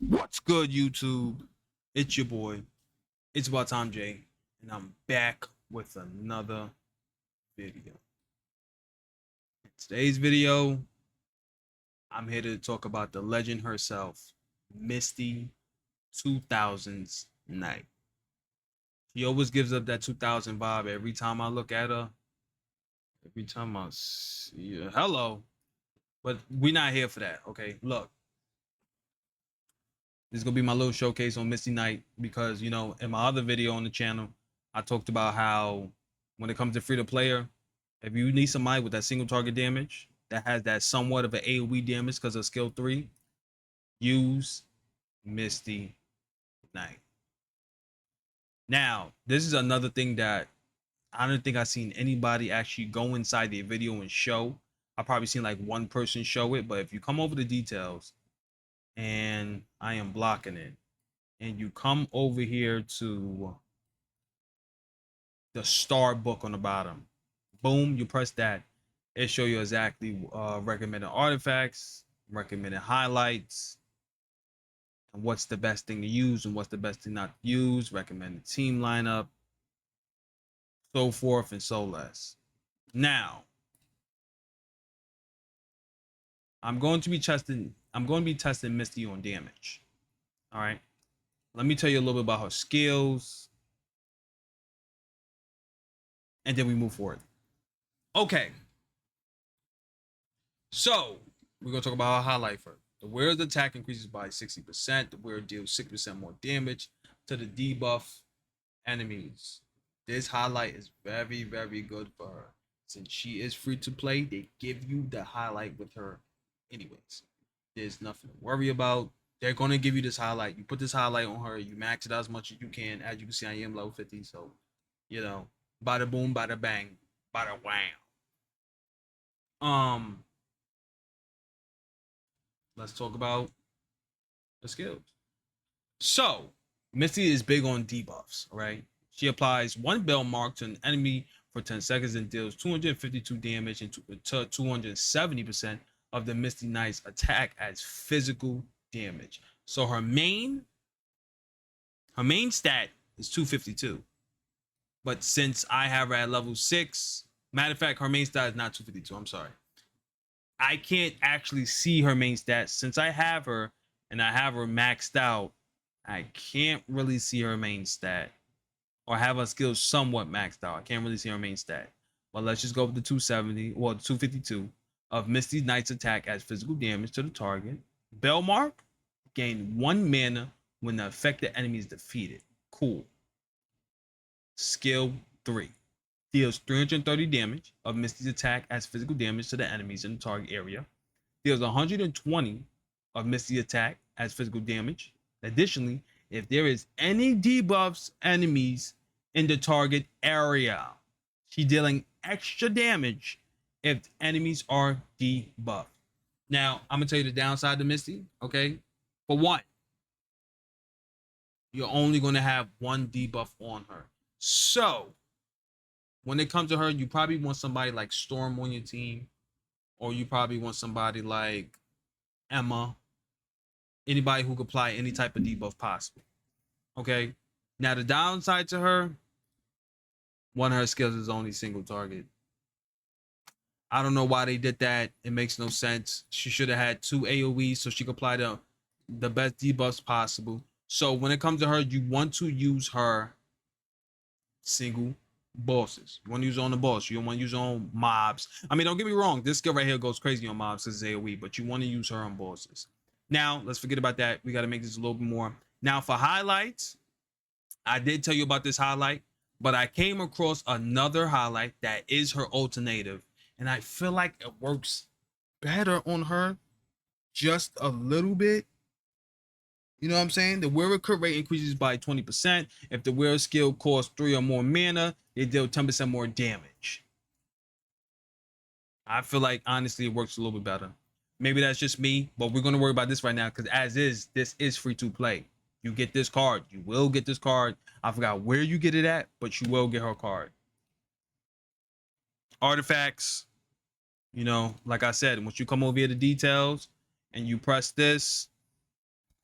What's good, YouTube? It's your boy. It's about time, Jay, and I'm back with another video. In today's video, I'm here to talk about the legend herself, Misty 2000's Night. She always gives up that 2000 vibe every time I look at her. Every time I see her. Hello. But we're not here for that, okay? Look, this is gonna be my little showcase on Misty Night because in my other video on the channel, I talked about how when it comes to free to player, if you need somebody with that single target damage that has that somewhat of an AoE damage because of skill 3, use Misty Night. Now, this is another thing that I don't think I've seen anybody actually go inside the video and show. I've probably seen like one person show it, but if you come over the details, and I am blocking it, and you come over here to the star book on the bottom, boom, you press that, it show you exactly recommended artifacts, recommended highlights, and what's the best thing to use and what's the best thing not to use, recommended team lineup, so forth and so less. Now, I'm going to be testing Misty on damage. All right, let me tell you a little bit about her skills, and then we move forward. Okay, so we're gonna talk about our highlight first. The wearer's attack increases by 60%. The wearer deals 6% more damage to the debuff enemies. This highlight is very, very good for her. Since she is free to play, they give you the highlight with her anyways. There's nothing to worry about. They're gonna give you this highlight. You put this highlight on her, you max it out as much as you can. As you can see, I am level 50, so bada boom, bada bang, bada wham. Let's talk about the skills. So, Misty is big on debuffs, right? She applies one bell mark to an enemy for 10 seconds and deals 252 damage and to 270% of the Misty Knight's attack as physical damage. So her main stat is 252. But since I have her at level 6, matter of fact, her main stat is not 252. I'm sorry. I can't actually see her main stats since I have her and I have her maxed out. I can't really see her main stat or have her skills somewhat maxed out. I can't really see her main stat. But let's just go with the 270 or 252 of Misty Knight's attack as physical damage to the target. Bellmark, gain 1 mana when the affected enemy is defeated. Cool. Skill 3. Deals 330 damage of Misty's attack as physical damage to the enemies in the target area. Deals 120 of Misty attack as physical damage. Additionally, if there is any debuffs enemies in the target area, she's dealing extra damage if enemies are debuffed. Now, I'm gonna tell you the downside to Misty, okay? For one, you're only gonna have one debuff on her. So when it comes to her, you probably want somebody like Storm on your team, or you probably want somebody like Emma, anybody who could apply any type of debuff possible. Okay. Now the downside to her, one of her skills is only single target. I don't know why they did that. It makes no sense. She should have had 2 AoEs so she could apply the best debuffs possible. So when it comes to her, you want to use her single bosses. You want to use it on the boss. You don't want to use it on mobs. I mean, don't get me wrong. This skill right here goes crazy on mobs because it's AoE, but you want to use her on bosses. Now, let's forget about that. We got to make this a little bit more. Now, for highlights, I did tell you about this highlight, but I came across another highlight that is her alternative, and I feel like it works better on her just a little bit. You know what I'm saying? The wearer crit rate increases by 20%. If the wearer skill costs 3 or more mana, they deal 10% more damage. I feel like, honestly, it works a little bit better. Maybe that's just me, but we're going to worry about this right now because as is, this is free to play. You get this card. You will get this card. I forgot where you get it at, but you will get her card. Artifacts, like I said, once you come over here to details and you press this,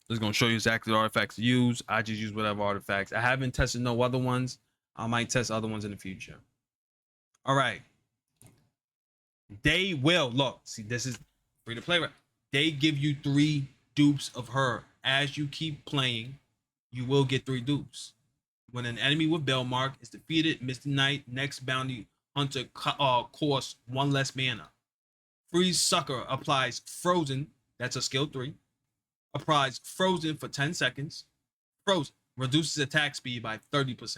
It's gonna show you exactly the artifacts to use. I just use whatever artifacts. I haven't tested no other ones. I might test other ones in the future. All right. They will look. See, this is free to play. Right? They give you 3 dupes of her. As you keep playing, you will get 3 dupes. When an enemy with Bellmark is defeated, Misty Knight next bounty hunter costs 1 less mana. Freeze Sucker applies Frozen. That's a skill 3. Applies Frozen for 10 seconds. Frozen reduces attack speed by 30%.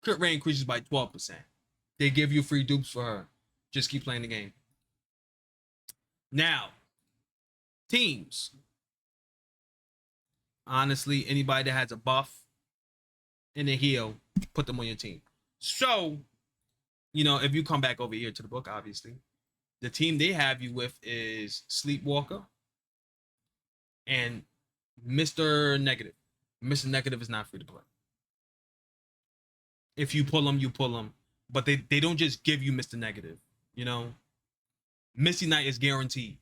Crit rate increases by 12%. They give you free dupes for her. Just keep playing the game. Now, teams. Honestly, anybody that has a buff and a heal, put them on your team. So, you know, if you come back over here to the book, obviously, the team they have you with is Sleepwalker and Mr. Negative. Mr. Negative is not free to play. If you pull them, you pull them. But they don't just give you Mr. Negative, you know? Misty Knight is guaranteed.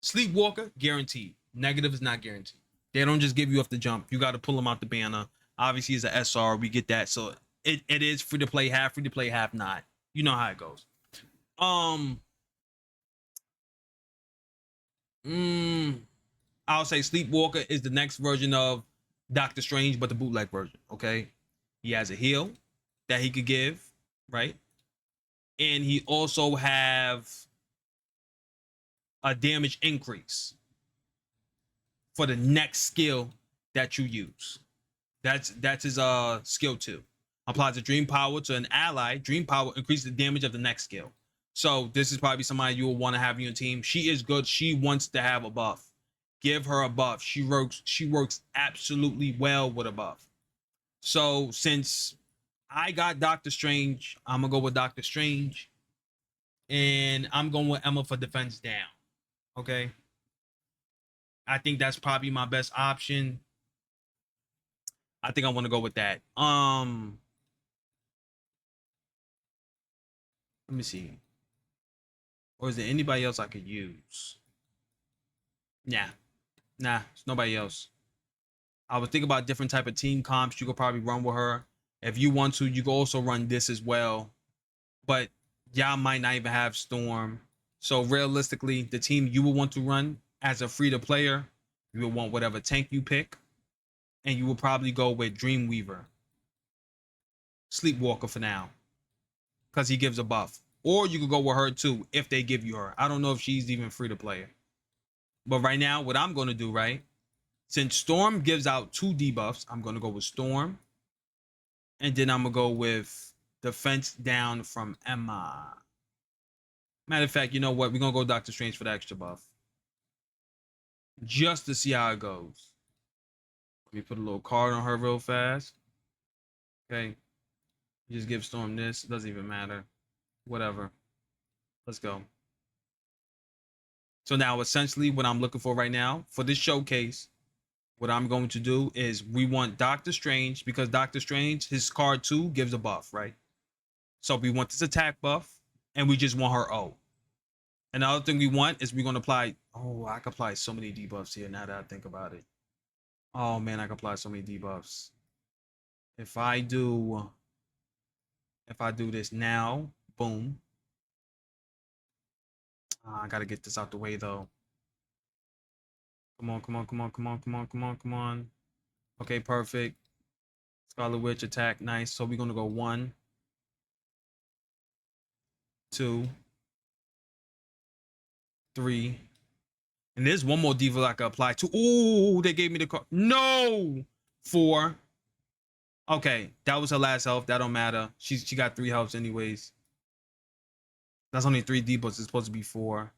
Sleepwalker, guaranteed. Negative is not guaranteed. They don't just give you off the jump. You got to pull them out the banner. Obviously, it's an SR. We get that. So it is free to play, half not. You know how it goes. I'll say Sleepwalker is the next version of Doctor Strange, but the bootleg version, okay? He has a heal that he could give, right? And he also have a damage increase for the next skill that you use. That's his skill 2. Applies a dream power to an ally. Dream power increases the damage of the next skill. So this is probably somebody you will want to have in your team. She is good. She wants to have a buff. Give her a buff. She works absolutely well with a buff. So since I got Doctor Strange, I'm gonna go with Doctor Strange, and I'm going with Emma for defense down. Okay. I think that's probably my best option. I think I want to go with that. Let me see. Or is there anybody else I could use? Nah, it's nobody else. I would think about different type of team comps you could probably run with her. If you want to, you can also run this as well. But y'all might not even have Storm. So realistically, the team you will want to run as a free-to-player, you will want whatever tank you pick. And you will probably go with Dreamweaver. Sleepwalker for now. Because he gives a buff. Or you could go with her too, if they give you her. I don't know if she's even free-to-player. But right now, what I'm going to do, right? Since Storm gives out 2 debuffs, I'm going to go with Storm. And then I'm going to go with Defense down from Emma. Matter of fact, you know what? We're going to go Doctor Strange for the extra buff. Just to see how it goes. Let me put a little card on her real fast. Okay. Just give Storm this. It doesn't even matter. Whatever. Let's go. So now, essentially, what I'm looking for right now, for this showcase, what I'm going to do is we want Doctor Strange, because Doctor Strange, his card 2 gives a buff, right? So we want this attack buff, and we just want her O. And the other thing we want is we're going to apply... Oh, I can apply so many debuffs here now that I think about it. Oh, man, I can apply so many debuffs. If I do this now, boom. I got to get this out the way, though. Come on. Okay, perfect. Scarlet Witch attack, nice. So we're going to go 1, 2, 3. And there's one more diva I can apply to. Ooh, they gave me the card. No! 4. Okay, that was her last health. That don't matter. She got 3 healths anyways. That's only 3 debuffs. It's supposed to be 4.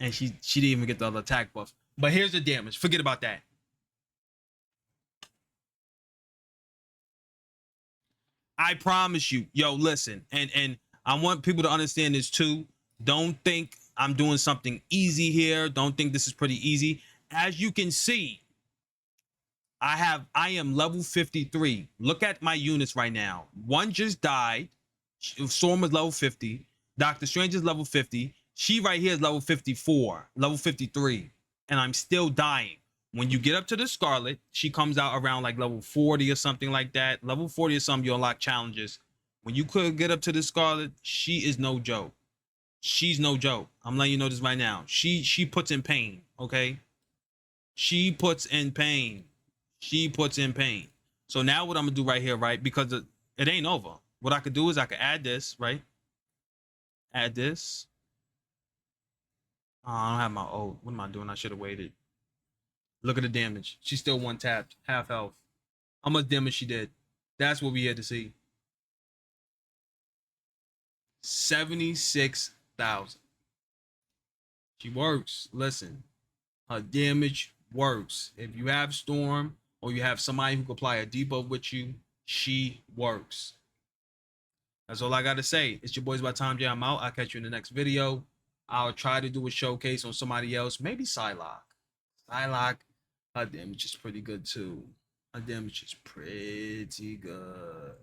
And she didn't even get the other attack buff. But here's the damage. Forget about that. I promise you. Yo, listen. And I want people to understand this too. Don't think I'm doing something easy here. Don't think this is pretty easy. As you can see, I am level 53. Look at my units right now. One just died. Storm is level 50. Doctor Strange is level 50. She right here is level 54, level 53, and I'm still dying. When you get up to the Scarlet, she comes out around like level 40 or something like that. Level 40 or something, you unlock challenges. When you could get up to the Scarlet, she is no joke. She's no joke. I'm letting you know this right now. She puts in pain, okay? She puts in pain. She puts in pain. So now what I'm gonna do right here, right? Because it ain't over. What I could do is I could add this, right? Add this. Oh, I don't have my ult. What am I doing? I should have waited. Look at the damage. She's still one tapped, half health. How much damage she did? That's what we had to see. 76,000. She works. Listen, her damage works. If you have Storm or you have somebody who can apply a debuff with you, she works. That's all I got to say. It's your boys by Tom J. I'm out. I'll catch you in the next video. I'll try to do a showcase on somebody else. Maybe Psylocke. Psylocke, her damage is pretty good too. Her damage is pretty good.